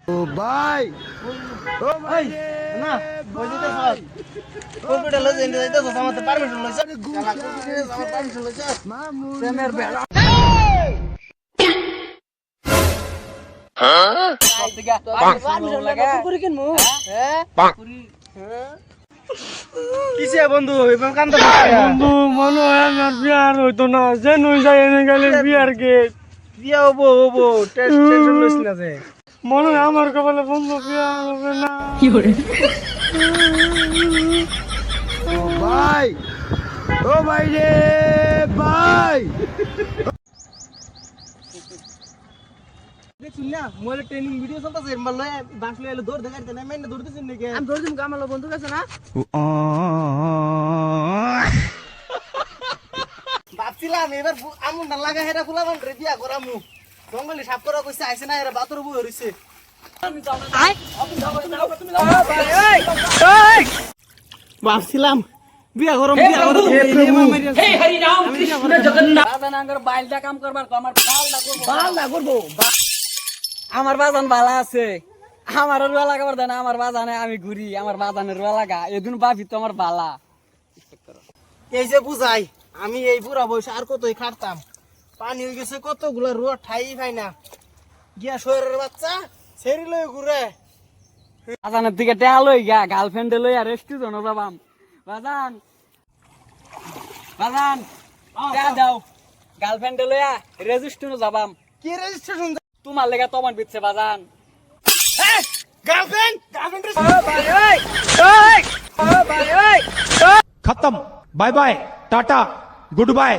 ও ভাই ও ভাই না ওই দিতে সব কম্পিউটার লয়ে যেতে যাইতে তো আমাদের পারমিশন লইছ শালা কম্পিউটারে আমার পারমিশন লইছ মামু প্রেমের বেড়া পারমিশন লাগে কুকুরি কিনমু হ্যাঁ কুকুরি হ্যাঁ কিসে বন্ধু এবার কান্দ বন্ধু মনে হয় আমার বিয়ার হইতো না যে নই যায় এনে গেলে বিয়ার গেট বিয়া হবো টেনশন লইছ না যে মনে হয় আমার কপালে বন্ধু বিয়ার হবে না ও ভাই ও ভাই রে ভাই দেখছুন না মোবাইলে ট্রেনিং ভিডিও চলতেছে এর মাল বাস লয়ে এলো দৌড় দেখাইতে না মেনে দৌড়তেছেন নাকি আমি দৌড় দিম আমার বন্ধু কাছে না ভাবছিলাম এবার আমুন না লাগা হেরা ফুলাবান রে বিয়া করামু জঙ্গলি সাপ করা কইছে আইছে না এরা বাতর বই হইছে ভাবছিলাম বিয়া করম हे हरि राम कृष्ण जगन्नाथ বাজানাঙ্গর বাইলটা কাম করবার তো আমার বালটা করব আমার বাজান ভালো আছে আমার রুয়া লাগাবার দেন আমার বাজানে আমি ঘুরি আমার বাজানের রুয়া লাগা এদিন বাপি তো আমার বালা এই যে বুঝাই আমি এই পুরা বয়স আর কতই খাটতাম পানি হয়ে গেছে কতগুলো রুয়া ঠাই পাই না গিয়া শহরের বাচ্চা ছেড়ি লই ঘুরে বাজানের দিকে টেহা লই গা গার্লফ্রেন্ড লই আর রেস্টুরেন্টে যাবাম বাজান বাজান টেহা দাও গার্লফ্রেন্ড লইয়া রেজিস্ট্রেশনে যাবাম কি রেজিস্ট্রেশন তোমার লেগে তোমার বিচ্ছে বাজান গার্লফ্রেন্ড खत्म bye bye tata good bye